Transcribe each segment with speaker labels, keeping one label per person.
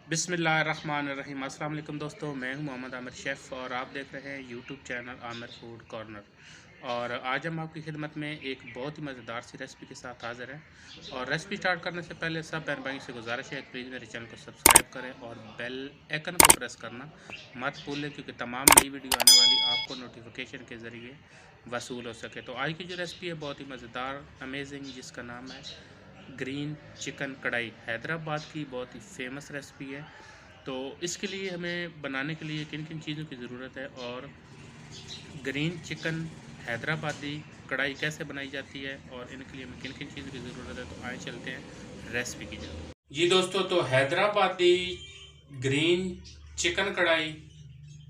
Speaker 1: बिस्मिल्लाहिर्रहमानिर्रहीम। अस्सलाम वालेकुम दोस्तों, मैं हूं मोहम्मद आमिर शेफ़ और आप देख रहे हैं YouTube channel Aamir food corner. और आज हम आपकी खिदमत में एक बहुत ही मज़ेदार सी रेसिपी के साथ हाज़िर हैं। और रेसिपी स्टार्ट करने से पहले सब बहन भाइयों से गुजारिश है, प्लीज़ मेरे चैनल को सब्सक्राइब करें और बेल आइकन को प्रेस करना मत भूलें, क्योंकि तमाम नई वीडियो आने वाली आपको नोटिफिकेशन के ज़रिए वसूल हो सके। तो आज की जो रेसिपी है बहुत ही मज़ेदार, अमेजिंग, जिसका नाम है ग्रीन चिकन कढ़ाई। हैदराबाद की बहुत ही फेमस रेसिपी है। तो इसके लिए हमें बनाने के लिए किन किन चीज़ों की ज़रूरत है और ग्रीन चिकन हैदराबादी कढ़ाई कैसे बनाई जाती है और इनके लिए हमें किन किन चीज़ों की ज़रूरत है, तो आए चलते हैं रेसिपी की जानब। जी दोस्तों, तो हैदराबादी ग्रीन चिकन कढ़ाई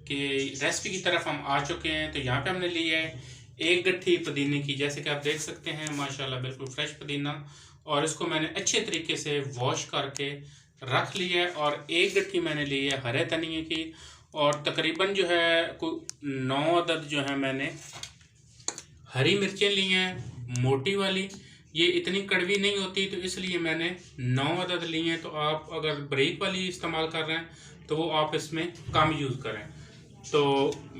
Speaker 1: की रेसिपी की तरफ हम आ चुके हैं। तो यहाँ पे हमने ली है एक गट्ठी पुदीने की, जैसे कि आप देख सकते हैं माशाल्लाह बिल्कुल फ्रेश पुदीना। और इसको मैंने अच्छे तरीके से वॉश करके रख लिया है। और एक गट्ठी मैंने ली है हरे धनिए की, और तकरीबन जो है कोई 9 अदद जो है मैंने हरी मिर्चें ली हैं मोटी वाली। ये इतनी कड़वी नहीं होती, तो इसलिए मैंने 9 अदद ली हैं। तो आप अगर बारीक वाली इस्तेमाल कर रहे हैं तो वो आप इसमें कम यूज़ करें। तो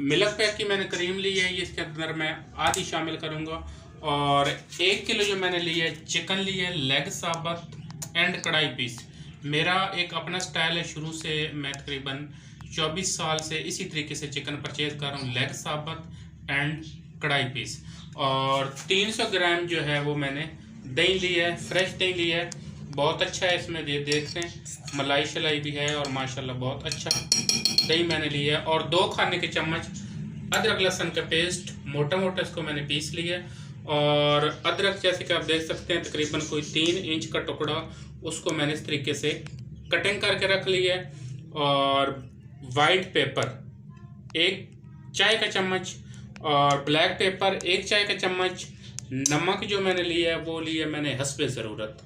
Speaker 1: मिल्क पैक की मैंने क्रीम ली है, ये इसके अंदर मैं आधी शामिल करूँगा। और 1 किलो जो मैंने ली है चिकन ली है, लेग साबत एंड कढ़ाई पीस। मेरा एक अपना स्टाइल है, शुरू से मैं तकरीबन 24 साल से इसी तरीके से चिकन परचेज कर रहा हूँ, लेग साबत एंड कढ़ाई पीस। और 300 ग्राम जो है वो मैंने दही ली है, फ्रेश दही ली है, बहुत अच्छा है। इसमें देखते हैं मलाई शलाई भी है और माशाल्लाह बहुत अच्छा दही मैंने ली है। और 2 खाने के चम्मच अदरक लहसुन का पेस्ट मोटा मोटा इसको मैंने पीस लिया है। और अदरक जैसे कि आप देख सकते हैं तकरीबन कोई 3 इंच का टुकड़ा, उसको मैंने इस तरीके से कटिंग करके रख लिया है। और वाइट पेपर 1 चाय का चम्मच, और ब्लैक पेपर 1 चाय का चम्मच। नमक जो मैंने लिया है वो लिया मैंने हस्बे ज़रूरत।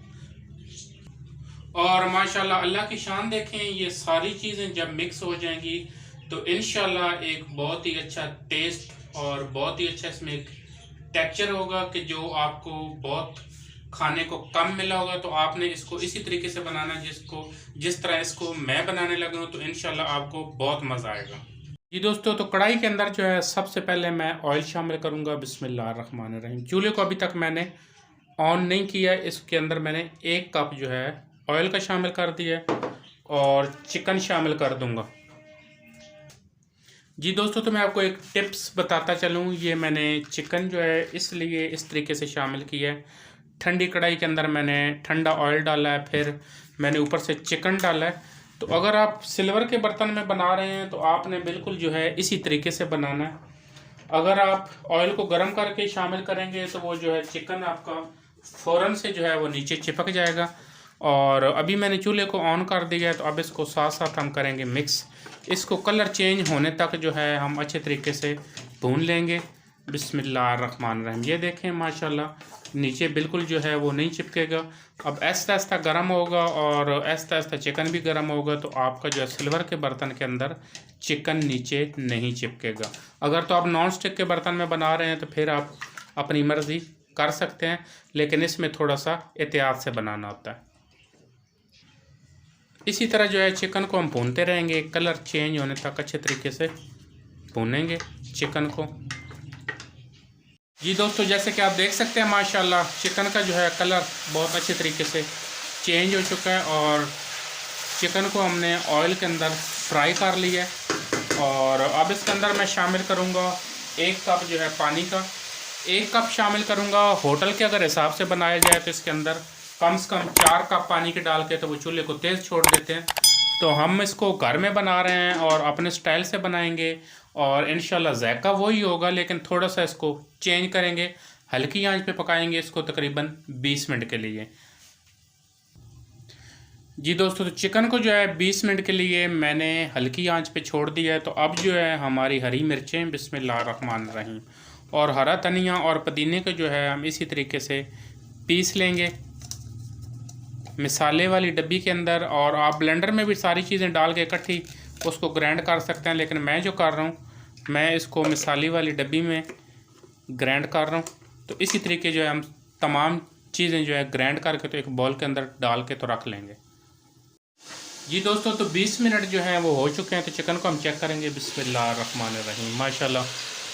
Speaker 1: और माशाल्लाह अल्लाह की शान देखें, ये सारी चीज़ें जब मिक्स हो जाएंगी तो इंशाल्लाह एक बहुत ही अच्छा टेस्ट और बहुत ही अच्छा इसमें एक टेक्सचर होगा कि जो आपको बहुत खाने को कम मिला होगा। तो आपने इसको इसी तरीके से बनाना जिस तरह इसको मैं बनाने लगा हूँ, तो इंशाल्लाह आपको बहुत मज़ा आएगा। जी दोस्तों, तो कढ़ाई के अंदर जो है सबसे पहले मैं ऑयल शामिल करूँगा। बिस्मिल्लाहिर्रहमानिर्रहीम। चूल्हे को अभी तक मैंने ऑन नहीं किया। इसके अंदर मैंने 1 कप जो है ऑयल का शामिल कर दिया है और चिकन शामिल कर दूंगा। जी दोस्तों, तो मैं आपको एक टिप्स बताता चलूँ। ये मैंने चिकन जो है इसलिए इस तरीके से शामिल किया है, ठंडी कढ़ाई के अंदर मैंने ठंडा ऑयल डाला है, फिर मैंने ऊपर से चिकन डाला है। तो अगर आप सिल्वर के बर्तन में बना रहे हैं तो आपने बिल्कुल जो है इसी तरीके से बनाना है। अगर आप ऑयल को गर्म करके शामिल करेंगे तो वो जो है चिकन आपका फ़ौरन से जो है वो नीचे चिपक जाएगा। और अभी मैंने चूल्हे को ऑन कर दिया है, तो अब इसको साथ साथ हम करेंगे मिक्स। इसको कलर चेंज होने तक जो है हम अच्छे तरीके से भून लेंगे। बिस्मिल्लाहिर्रहमानिर्रहीम। ये देखें माशाल्लाह नीचे बिल्कुल जो है वो नहीं चिपकेगा। अब ऐसा ऐसा गर्म होगा और ऐसा ऐसा चिकन भी गर्म होगा, तो आपका जो है सिल्वर के बर्तन के अंदर चिकन नीचे नहीं चिपकेगा। अगर तो आप नॉन स्टिक के बर्तन में बना रहे हैं तो फिर आप अपनी मर्ज़ी कर सकते हैं, लेकिन इसमें थोड़ा सा एहतियात से बनाना होता है। इसी तरह जो है चिकन को हम भूनते रहेंगे, कलर चेंज होने तक अच्छे तरीके से भूनेंगे चिकन को। जी दोस्तों, जैसे कि आप देख सकते हैं माशाल्लाह चिकन का जो है कलर बहुत अच्छे तरीके से चेंज हो चुका है। और चिकन को हमने ऑयल के अंदर फ्राई कर लिया है। और अब इसके अंदर मैं शामिल करूँगा 1 कप जो है पानी का। 1 कप शामिल करूँगा। होटल के अगर हिसाब से बनाया जाए तो इसके अंदर कम से कम 4 कप पानी के डाल के तो वो चूल्हे को तेज़ छोड़ देते हैं। तो हम इसको घर में बना रहे हैं और अपने स्टाइल से बनाएंगे और इंशाल्लाह जायका वही होगा, लेकिन थोड़ा सा इसको चेंज करेंगे। हल्की आंच पे पकाएंगे इसको तकरीबन 20 मिनट के लिए। जी दोस्तों, तो चिकन को जो है 20 मिनट के लिए मैंने हल्की आंच पे छोड़ दिया है। तो अब जो है हमारी हरी मिर्चें, बिस्मिल्लाहिर्रहमानिर्रहीम, और हरा धनिया और पुदीने को जो है हम इसी तरीके से पीस लेंगे मिसाले वाली डब्बी के अंदर। और आप ब्लेंडर में भी सारी चीज़ें डाल के इकट्ठी उसको ग्राइंड कर सकते हैं, लेकिन मैं जो कर रहा हूँ मैं इसको मिसाली वाली डब्बी में ग्राइंड कर रहा हूँ। तो इसी तरीके जो है हम तमाम चीज़ें जो है ग्राइंड करके तो एक बॉल के अंदर डाल के तो रख लेंगे। जी दोस्तों, तो 20 मिनट जो हैं वो हो चुके हैं। तो चिकन को हम चेक करेंगे। बिस्मिल्लाहिर्रहमानिर्रहीम। माशाल्लाह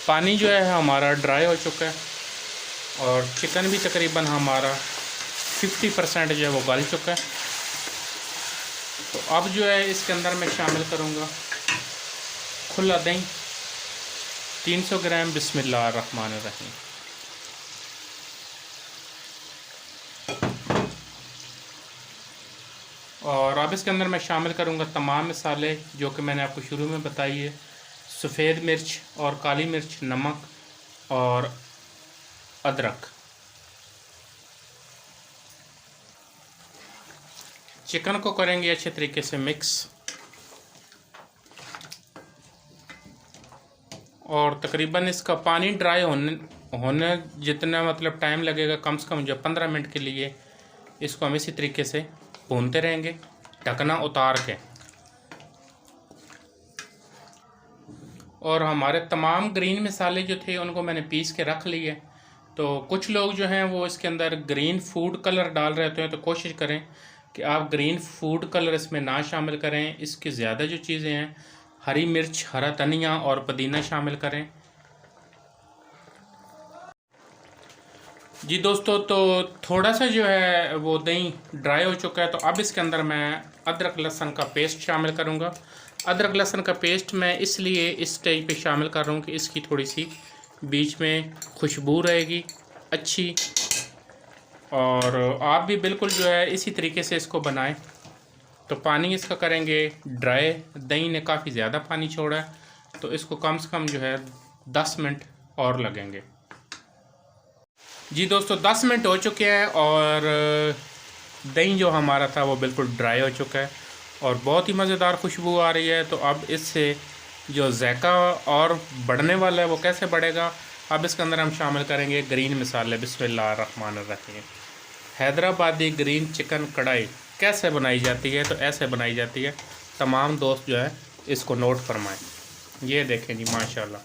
Speaker 1: पानी जो है हमारा ड्राई हो चुका है और चिकन भी तकरीबन हमारा 50% जो है वो गल चुका है। तो अब जो है इसके अंदर मैं शामिल करूँगा खुला दही 300 ग्राम। बिस्मिल्लाहिर्रहमानिर्रहीम। और अब इसके अंदर मैं शामिल करूँगा तमाम मसाले जो कि मैंने आपको शुरू में बताई है। सफ़ेद मिर्च और काली मिर्च, नमक और अदरक। चिकन को करेंगे अच्छे तरीके से मिक्स और तकरीबन इसका पानी ड्राई होने जितना मतलब टाइम लगेगा, कम से कम जो 15 मिनट के लिए इसको हम इसी तरीके से भूनते रहेंगे ढकना उतार के। और हमारे तमाम ग्रीन मसाले जो थे उनको मैंने पीस के रख लिए। तो कुछ लोग जो हैं वो इसके अंदर ग्रीन फूड कलर डाल रहे होते हैं, तो कोशिश करें कि आप ग्रीन फूड कलर इसमें ना शामिल करें। इसकी ज़्यादा जो चीज़ें हैं, हरी मिर्च, हरा धनिया और पुदीना शामिल करें। जी दोस्तों, तो थोड़ा सा जो है वो दही ड्राई हो चुका है। तो अब इसके अंदर मैं अदरक लहसुन का पेस्ट शामिल करूँगा। अदरक लहसुन का पेस्ट मैं इसलिए इस स्टेज पे शामिल कर रहा हूँ कि इसकी थोड़ी सी बीच में खुशबू रहेगी अच्छी। और आप भी बिल्कुल जो है इसी तरीके से इसको बनाएं। तो पानी इसका करेंगे ड्राई। दही ने काफ़ी ज़्यादा पानी छोड़ा है, तो इसको कम से कम जो है 10 मिनट और लगेंगे। जी दोस्तों, 10 मिनट हो चुके हैं और दही जो हमारा था वो बिल्कुल ड्राई हो चुका है और बहुत ही मज़ेदार खुशबू आ रही है। तो अब इससे जो ज़ायका और बढ़ने वाला है वो कैसे बढ़ेगा, अब इसके अंदर हम शामिल करेंगे ग्रीन मसाले। बिस्मिल्लाहिर्रहमानिर्रहीम। हैदराबादी ग्रीन चिकन कढ़ाई कैसे बनाई जाती है? तो ऐसे बनाई जाती है। तमाम दोस्त जो है इसको नोट फरमाएं। ये देखें जी, माशाल्लाह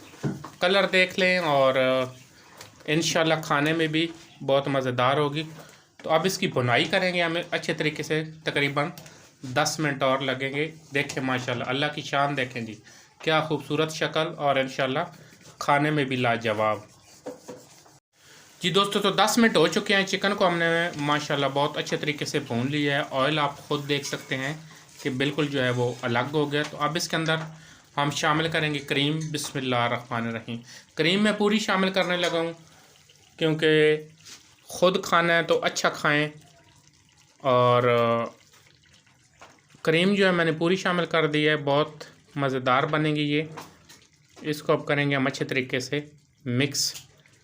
Speaker 1: कलर देख लें और इंशाल्लाह खाने में भी बहुत मज़ेदार होगी। तो अब इसकी बुनाई करेंगे हमें अच्छे तरीके से, तकरीबन 10 मिनट और लगेंगे। देखें माशाल्लाह, अल्लाह की शान देखें जी, क्या खूबसूरत शक्ल और इंशाल्लाह खाने में भी लाजवाब। जी दोस्तों, तो 10 मिनट हो चुके हैं। चिकन को हमने माशाल्लाह बहुत अच्छे तरीके से भून लिया है। ऑयल आप ख़ुद देख सकते हैं कि बिल्कुल जो है वो अलग हो गया। तो अब इसके अंदर हम शामिल करेंगे क्रीम। बिस्मिल्लाहिर्रहमानिर्रहीम। क्रीम मैं पूरी शामिल करने लगा हूँ क्योंकि ख़ुद खाना है तो अच्छा खाएं। और क्रीम जो है मैंने पूरी शामिल कर दी है। बहुत मज़ेदार बनेगी ये। इसको अब करेंगे हम अच्छे तरीके से मिक्स।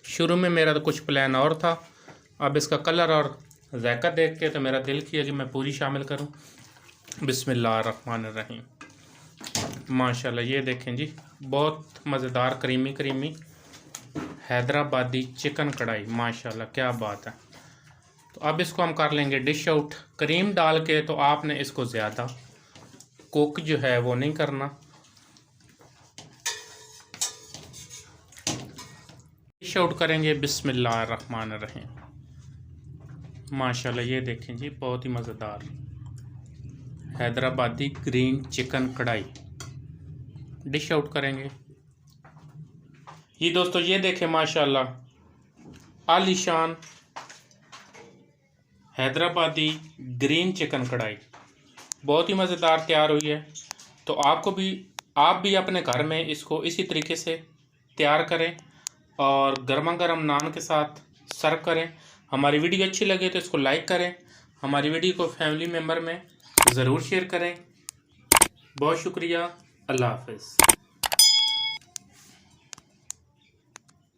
Speaker 1: शुरू में मेरा तो कुछ प्लान और था, अब इसका कलर और जायका देख के तो मेरा दिल किया कि मैं पूरी शामिल करूं। बिस्मिल्लाहिर्रहमानिर्रहीम। माशाल्लाह ये देखें जी, बहुत मज़ेदार क्रीमी क्रीमी हैदराबादी चिकन कढ़ाई। माशाल्लाह क्या बात है। तो अब इसको हम कर लेंगे डिश आउट। क्रीम डाल के तो आपने इसको ज़्यादा कुक जो है वो नहीं करना। डिश आउट करेंगे। बिस्मिल्लाहिर्रहमानिर्रहीम। माशाल्लाह ये देखें जी, बहुत ही मज़ेदार हैदराबादी ग्रीन चिकन कढ़ाई। डिश आउट करेंगे। ये दोस्तों ये देखें माशाल्लाह आलीशान हैदराबादी ग्रीन चिकन कढ़ाई बहुत ही मज़ेदार तैयार हुई है। तो आप भी अपने घर में इसको इसी तरीके से तैयार करें और गर्मा गर्म नान के साथ सर्व करें। हमारी वीडियो अच्छी लगे तो इसको लाइक करें। हमारी वीडियो को फैमिली मेम्बर में ज़रूर शेयर करें। बहुत शुक्रिया। अल्लाह हाफ़िज़।